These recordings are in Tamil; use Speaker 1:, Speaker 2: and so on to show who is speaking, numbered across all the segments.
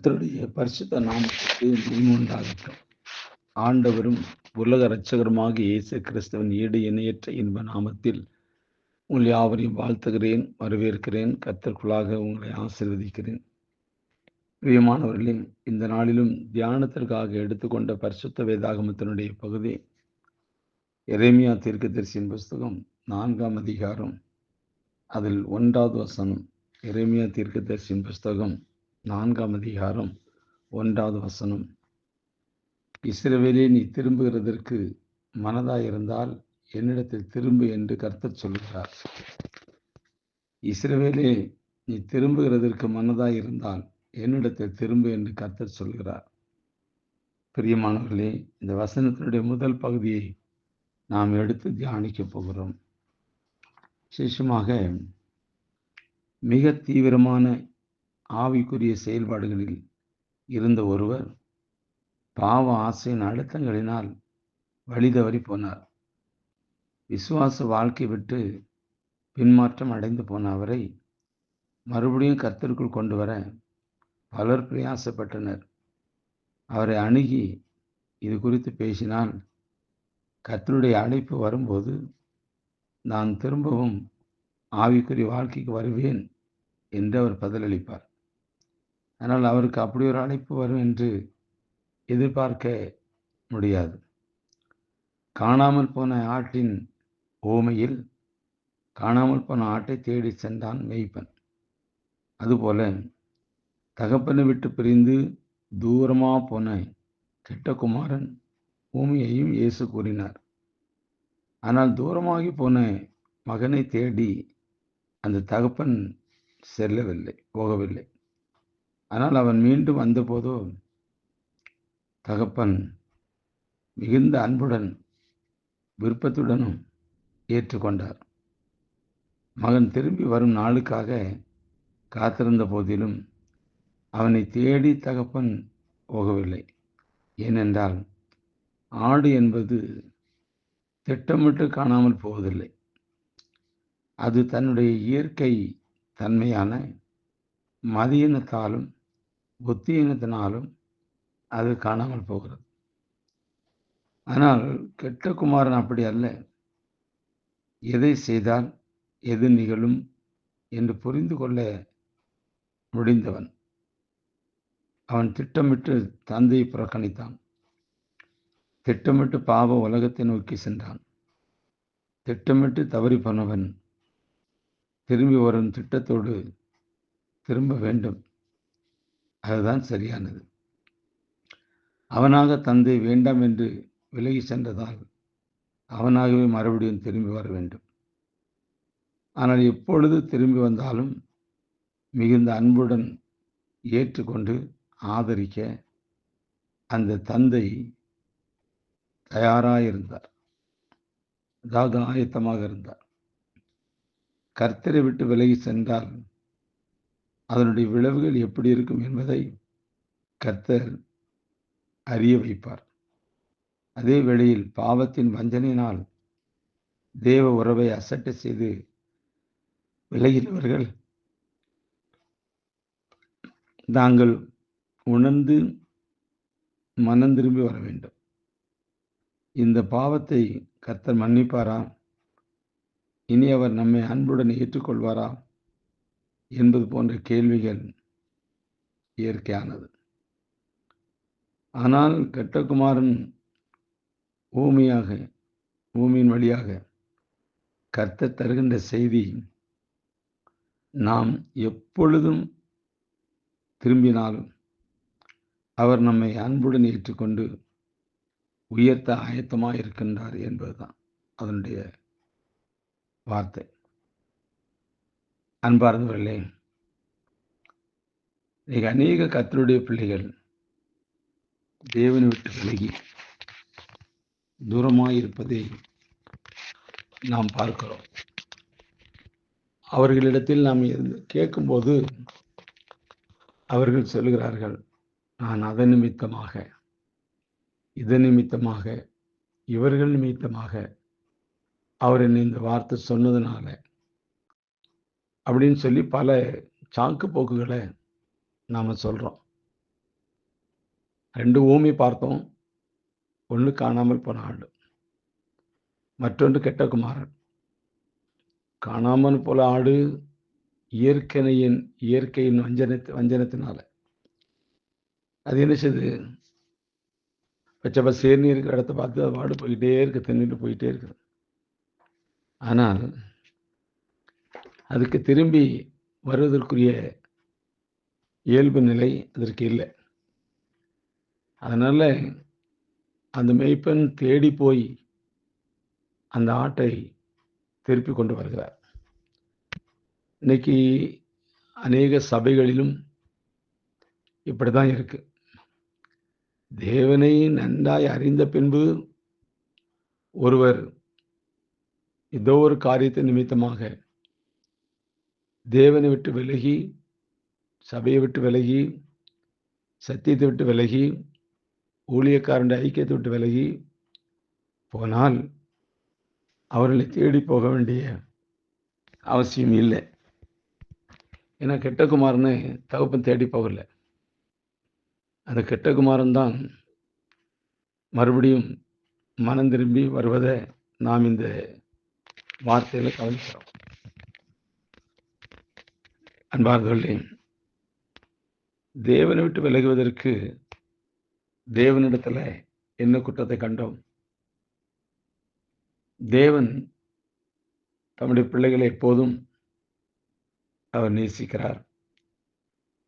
Speaker 1: கர்த்தருடைய பரிசுத்த நாமத்துக்கு மகிமை உண்டாகட்டும். ஆண்டவரும் உலக இரட்சகருமாகிய இயேசு கிறிஸ்துவின் ஈடு இணையற்ற இன்ப நாமத்தில் உங்கள் யாவரையும் வாழ்த்துகிறேன், வரவேற்கிறேன். கர்த்தருக்குள்ளாக உங்களை ஆசீர்வதிக்கிறேன். பிரியமானவர்களே, இந்த நாளிலும் தியானத்திற்காக எடுத்துக்கொண்ட பரிசுத்த வேதாகமத்தினுடைய பகுதி எரேமியா தீர்க்கதரிசியின் புஸ்தகம் 4ஆம் அதிகாரம், அதில் 1வது வசனம். எரேமியா தீர்க்கதரிசியின் புஸ்தகம் 4ஆம் அதிகாரம் 1வது வசனம். இஸ்ரவேலே, நீ திரும்புகிறதற்கு மனதாயிருந்தால் என்னிடத்தில் திரும்பு என்று கர்த்தர் சொல்கிறார். இஸ்ரவேலே, நீ திரும்புகிறதற்கு மனதாயிருந்தால் என்னிடத்தில் திரும்பு என்று கர்த்தர் சொல்கிறார். பிரியமானவர்களே, இந்த வசனத்தினுடைய முதல் பகுதியை நாம் எடுத்து தியானிக்க போகிறோம். விசேஷமாக மிக தீவிரமான ஆவிக்குரிய செயல்பாடுகளில் இருந்த ஒருவர் பாவ ஆசையின் அழுத்தங்களினால் வழி தவறி போனார். விசுவாச வாழ்க்கை விட்டு பின்மாற்றம் அடைந்து போன அவரை மறுபடியும் கர்த்தருக்குள் கொண்டு வர பலர் பிரயாசப்பட்டனர். அவரை அணுகி இது குறித்து பேசினால் கர்த்தருடைய அழைப்பு வரும்போது நான் திரும்பவும் ஆவிக்குரிய வாழ்க்கைக்கு வருவேன் என்று அவர் பதிலளிப்பார். ஆனால் அவருக்கு அப்படி ஒரு அழைப்பு வரும் என்று எதிர்பார்க்க முடியாது. காணாமல் போன ஆட்டின் ஓமையில் காணாமல் போன ஆட்டை தேடி சென்றான் மேய்ப்பன். அதுபோல தகப்பனை விட்டு பிரிந்து தூரமாக போன கெட்ட குமாரன் பூமியையும் இயேசு கூறினார். ஆனால் தூரமாகி போன மகனை தேடி அந்த தகப்பன் போகவில்லை. ஆனால் அவன் மீண்டும் வந்தபோதோ தகப்பன் மிகுந்த அன்புடன் விருப்பத்துடனும் ஏற்றுக்கொண்டார். மகன் திரும்பி வரும் நாளுக்காக காத்திருந்த போதிலும் அவனை தேடி தகப்பன் போகவில்லை. ஏனென்றால் ஆடு என்பது திட்டமிட்டு காணாமல் போவதில்லை. அது தன்னுடைய இயற்கை தன்மையான மதியினத்தாலும் புத்தியினத்தினாலும் அது காணாமல் போகிறது. ஆனால் கெட்ட குமாரன் அப்படி அல்ல. எதை செய்தால் எது நிகழும் என்று புரிந்து கொள்ள முடிந்தவன். அவன் திட்டமிட்டு தந்தையை புறக்கணித்தான். திட்டமிட்டு பாவ உலகத்தை நோக்கி சென்றான். திட்டமிட்டு தவறி போனவன் திரும்பி வரும் திட்டத்தோடு திரும்ப வேண்டும். அதுதான் சரியானது. அவனாக தந்தை வேண்டாம் என்று விலகி சென்றதால் அவனாகவே மறுபடியும் திரும்பி வர வேண்டும். ஆனால் எப்பொழுது திரும்பி வந்தாலும் மிகுந்த அன்புடன் ஏற்றுக்கொண்டு ஆதரிக்க அந்த தந்தை தயாராயிருந்தார். அதாவது ஆயத்தமாக இருந்தார். கர்த்தரை விட்டு விலகி சென்றால் அதனுடைய விளைவுகள் எப்படி இருக்கும் என்பதை கர்த்தர் அறிய வைப்பார். அதே வேளையில் பாவத்தின் வஞ்சனையினால் தேவ உறவை அசட்டை செய்து விலகினவர்கள் தாங்கள் உணர்ந்து மனம் திரும்பி வர வேண்டும். இந்த பாவத்தை கர்த்தர் மன்னிப்பாரா? இனி அவர் நம்மை அன்புடன் ஏற்றுக்கொள்வாரா என்பது போன்ற கேள்விகள் இயற்கையானது. ஆனால் கெட்டகுமாரன் பூமியின் வழியாக கர்த்தர் தருகின்ற செய்தி, நாம் எப்பொழுதும் திரும்பினாலும் அவர் நம்மை அன்புடன் ஏற்றுக்கொண்டு உயர்த்த ஆயத்தமாக இருக்கின்றார் என்பதுதான் அதனுடைய வார்த்தை. அன்பார்ந்தவர்களே, இன்னைக்கு அநேக கர்த்தருடைய பிள்ளைகள் தேவனை விட்டு விலகி தூரமாயிருப்பதை நாம் பார்க்கிறோம். அவர்களிடத்தில் நாம் கேட்கும்போது அவர்கள் சொல்கிறார்கள், நான் அதன் நிமித்தமாக, இதன் நிமித்தமாக, இவர்கள் நிமித்தமாக அவர் என்னை இந்த வார்த்தை சொன்னதுனால அப்படின்னு சொல்லி பல சாக்கு போக்குகளை நாம் சொல்கிறோம். 2 ஊமை பார்த்தோம். ஒண்ணு காணாமல் போன ஆடு. மற்றொன்று கெட்ட குமாரன். காணாமல் போன ஆடு இயற்கையின் வஞ்சனத்தினால அது என்ன செய்யுது? பச்சை பசேல்னு இருக்கிற இடத்த பார்த்து அது பாடு போயிட்டே இருக்கு, தின்னுட்டு போயிட்டே இருக்குது. ஆனால் அதுக்கு திரும்பி வருவதற்குரிய இயல்பு நிலை அதற்கு இல்லை. அதனால அந்த மேய்ப்பன் தேடி போய் அந்த ஆட்டை திருப்பி கொண்டு வருகிறார். இன்னைக்கு அநேக சபைகளிலும் இப்படிதான் இருக்கு. தேவனை நன்றாய் அறிந்த பின்பு ஒருவர் ஏதோ ஒரு காரியத்தை நிமித்தமாக தேவனை விட்டு விலகி, சபையை விட்டு விலகி, சத்தியத்தை விட்டு விலகி, ஊழியக்காரனுடைய ஐக்கியத்தை விட்டு விலகி போனால் அவர்களை தேடி போக வேண்டிய அவசியம் இல்லை. ஏன்னா கெட்ட குமாரனை தகப்பன் தேடி போகல. அந்த கெட்ட குமாரன் தான் மறுபடியும் மனம் திரும்பி வருவதை நாம் இந்த வார்த்தையில கவனிக்கிறோம். அன்பார்ந்தவர்களே, தேவனை விட்டு விலகுவதற்கு தேவனிடத்துல என்ன குற்றத்தை கண்டோம்? தேவன் தம்முடைய பிள்ளைகளை எப்போதும் அவர் நேசிக்கிறார்.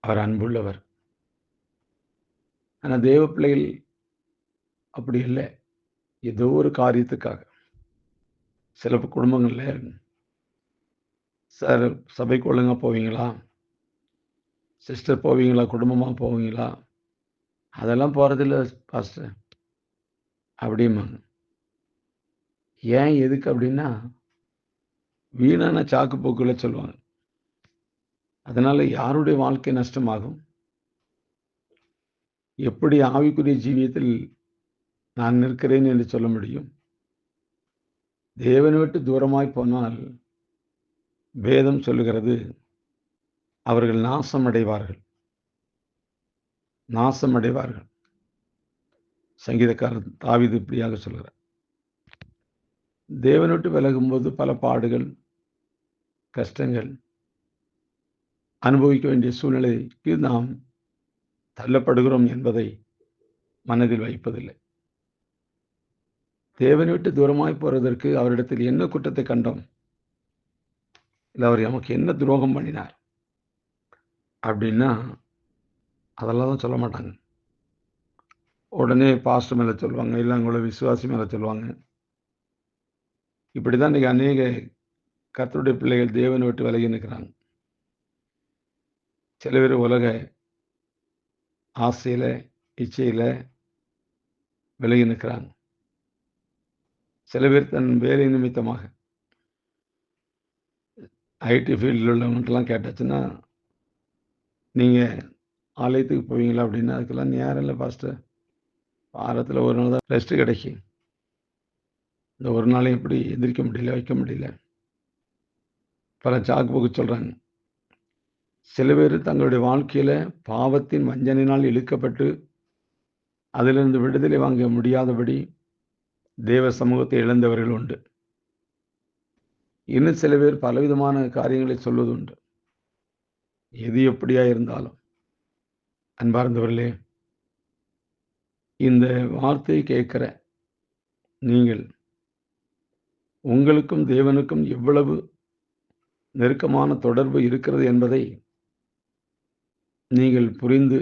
Speaker 1: அவர் அன்புள்ளவர். ஆனா தேவ பிள்ளைகள் அப்படி இல்லை. ஏதோ ஒரு காரியத்துக்காக சில குடும்பங்கள்ல சார் சபைக்கு ஒழுங்கா போவீங்களா, சிஸ்டர் போவீங்களா, குடும்பமா போவீங்களா, அதெல்லாம் போறதில்ல பாஸ்டர் அப்படிம்பாங்க. ஏன் எதுக்கு அப்படின்னா வீணான சாக்கு போக்குல சொல்லுவாங்க. அதனால யாருடைய வாழ்க்கை நஷ்டமாகும்? எப்படி ஆவிக்குரிய ஜீவியத்தில் நான் நிற்கிறேன் என்று சொல்ல முடியும்? தேவனை விட்டு தூரமாய் போனால் வேதம் சொல்லுகிறது அவர்கள் நாசமடைவார்கள். நாசமடைவார்கள். சங்கீதக்காரர் தாவீது இப்படியாக சொல்கிறார். தேவனை விட்டு விலகும்போது பல பாடுகள், கஷ்டங்கள் அனுபவிக்க வேண்டிய சூழ்நிலைக்கு நாம் தள்ளப்படுகிறோம் என்பதை மனதில் வைப்பதில்லை. தேவனை விட்டு தூரமாய் போறதற்கு அவரிடத்தில் என்ன குற்றத்தை கண்டோம்? இல்லை அவர் நமக்கு என்ன துரோகம் பண்ணினார் அப்படின்னா அதெல்லாம் தான் சொல்ல மாட்டாங்க. உடனே பாஸ்டர் மேலே சொல்லுவாங்க, இல்லை அவங்களோட விசுவாசி மேலே சொல்லுவாங்க. இப்படிதான் இன்னைக்கு அநேக கர்த்தருடைய பிள்ளைகள் தேவனை விட்டு விலகி நிற்கிறாங்க. சில பேர் உலக ஆசையில, இச்சையில விலகி நிற்கிறாங்க. சில பேர் தன் வேலை நிமித்தமாக ஐடி ஃபீல்டில் உள்ளவங்கள்ட்டெல்லாம் கேட்டாச்சுன்னா, நீங்கள் ஆலயத்துக்கு போவீங்களா அப்படின்னா, அதுக்கெல்லாம் நேரம் இல்லை பாஸ்டர், வாரத்தில் ஒரு நாள் தான் ரெஸ்ட்டு கிடைக்கும், இந்த ஒரு நாளையும் எப்படி எந்திரிக்க முடியல, வைக்க முடியல, பல சாக்கு போக்கு சொல்கிறாங்க. சில பேர் தங்களுடைய வாழ்க்கையில் பாவத்தின் வஞ்சனையினால் இழுக்கப்பட்டு அதிலிருந்து விடுதலை வாங்க முடியாதபடி தேவ சமூகத்தை இழந்தவர்கள் உண்டு. இன்னும் சில பேர் பலவிதமான காரியங்களை சொல்வது உண்டு. எது எப்படியா இருந்தாலும் அன்பார்ந்தவர்களே, இந்த வார்த்தையை கேட்கிற நீங்கள் உங்களுக்கும் தேவனுக்கும் எவ்வளவு நெருக்கமான தொடர்பு இருக்கிறது என்பதை நீங்கள் புரிந்து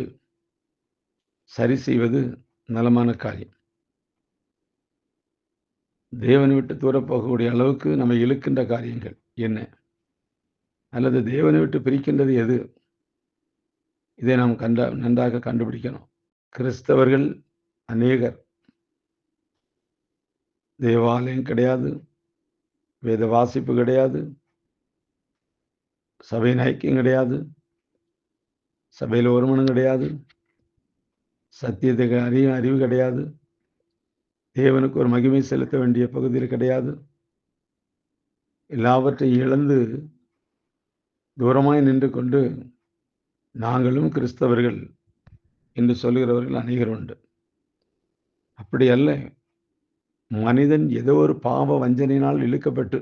Speaker 1: சரி செய்வது நலமான காரியம். தேவனை விட்டு தூர போகக்கூடிய அளவுக்கு நம்மை இழுக்கின்ற காரியங்கள் என்ன, அல்லது தேவனை விட்டு பிரிக்கின்றது எது? இதை நாம் நன்றாக கண்டுபிடிக்கணும். கிறிஸ்தவர்கள் அநேகர் தேவாலயம் கிடையாது, வேத வாசிப்பு கிடையாது, சபையின் ஐக்கியம் கிடையாது, சபையில் ஒருமனம் கிடையாது, சத்தியத்துக்கு அறிவு கிடையாது, தேவனுக்கு ஒரு மகிமை செலுத்த வேண்டிய பகுதியில் கிடையாது. எல்லாவற்றையும் இழந்து தூரமாய் நின்று கொண்டு நாங்களும் கிறிஸ்தவர்கள் என்று சொல்லுகிறவர்கள் அநேகர் உண்டு. அப்படி அல்ல. மனிதன் ஏதோ ஒரு பாவ வஞ்சனையினால் இழுக்கப்பட்டு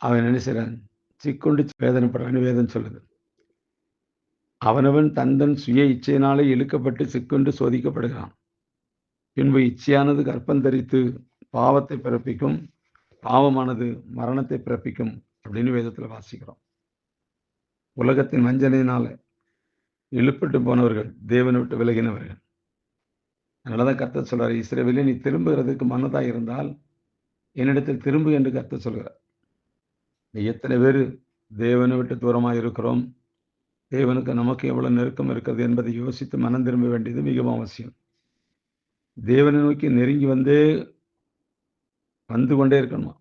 Speaker 1: அவன் என்ன செய்றான்? சிக்குண்டு வேதனைப்படுறான்னு வேதம் சொல்லுது. அவனவன் தன் சுய இச்சையினாலே இழுக்கப்பட்டு சிக்குண்டு சோதிக்கப்படுகிறான். பின்பு இச்சையானது கர்ப்பம் தரித்து பாவத்தை பிறப்பிக்கும், பாவமானது மரணத்தை பிறப்பிக்கும் அப்படின்னு வேதத்துல வாசிக்கிறோம். உலகத்தின் வஞ்சனையினால இழுப்பட்டு போனவர்கள், தேவனை விட்டு விலகினவர்கள். அதனாலதான் கர்த்தர் சொல்றாரு, இஸ்ரவேலே நீ திரும்புகிறதுக்கு மனதாய் இருந்தால் என்னிடத்தில் திரும்பு என்று கர்த்தர் சொல்கிறார். எத்தனை பேர் தேவனை விட்டு தூரமாக இருக்கிறோம், தேவனுக்கு நமக்கு எவ்வளவு நெருக்கம் இருக்கிறது என்பதை யோசித்து மனம் திரும்ப வேண்டியது மிகவும் அவசியம். தேவனை நோக்கி நெருங்கி வந்து கொண்டே இருக்கணுமா?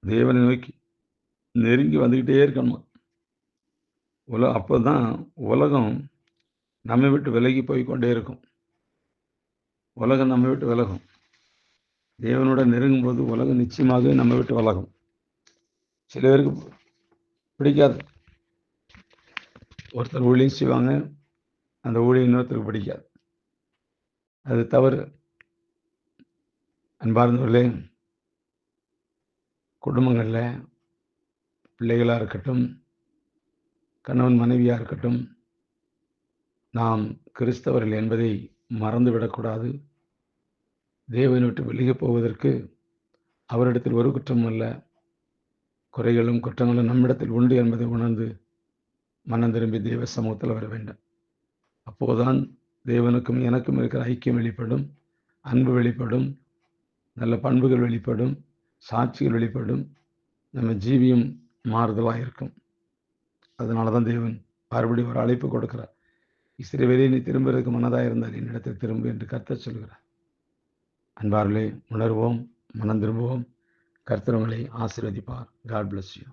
Speaker 1: தேவனை நோக்கி நெருங்கி வந்துகிட்டே இருக்கணுமா? அப்போதான் உலகம் நம்மை விட்டு விலகி போய் கொண்டே இருக்கும். உலகம் நம்மை விட்டு விலகும். தேவனோட நெருங்கும் போது உலகம் நிச்சயமாக நம்மை விட்டு விலகும். சில பேருக்கு பிடிக்காது. ஒருத்தர் ஊழியம் செய்வாங்க, அந்த ஊழியம் இன்னொருத்தருக்கு பிடிக்காது. அது தவறு. அன்பார்ந்தவர்களே, குடும்பங்களில் பிள்ளைகளாக இருக்கட்டும், கணவன் மனைவியாக இருக்கட்டும், நாம் கிறிஸ்தவர்கள் என்பதை மறந்துவிடக்கூடாது. தேவனை விட்டு விலகி போவதற்கு அவரிடத்தில் ஒரு குற்றமும் அல்ல, குறைகளும் குற்றங்களும் நம்மிடத்தில் உண்டு என்பதை உணர்ந்து மனம் திரும்பி தேவ சமூகத்தில் வர வேண்டும். அப்போதுதான் தேவனுக்கும் எனக்கும் இருக்கிற ஐக்கியம் வெளிப்படும், அன்பு வெளிப்படும், நல்ல பண்புகள் வெளிப்படும், சாட்சிகள் வெளிப்படும், நம்ம ஜீவியம் மாறுதலாக இருக்கும். அதனால தான் தேவன் மறுபடியும் ஒரு அழைப்பு கொடுக்கிறார். இஸ்ரவேலே நீ திரும்புவதற்கு மனதாக இருந்தால் என்னிடத்தில் திரும்பு என்று கர்த்தர் சொல்கிறார். அன்பார்களே, உணர்வோம், மனம் திரும்புவோம். கர்த்தர் உங்களை ஆசீர்வதிப்பார். God bless you.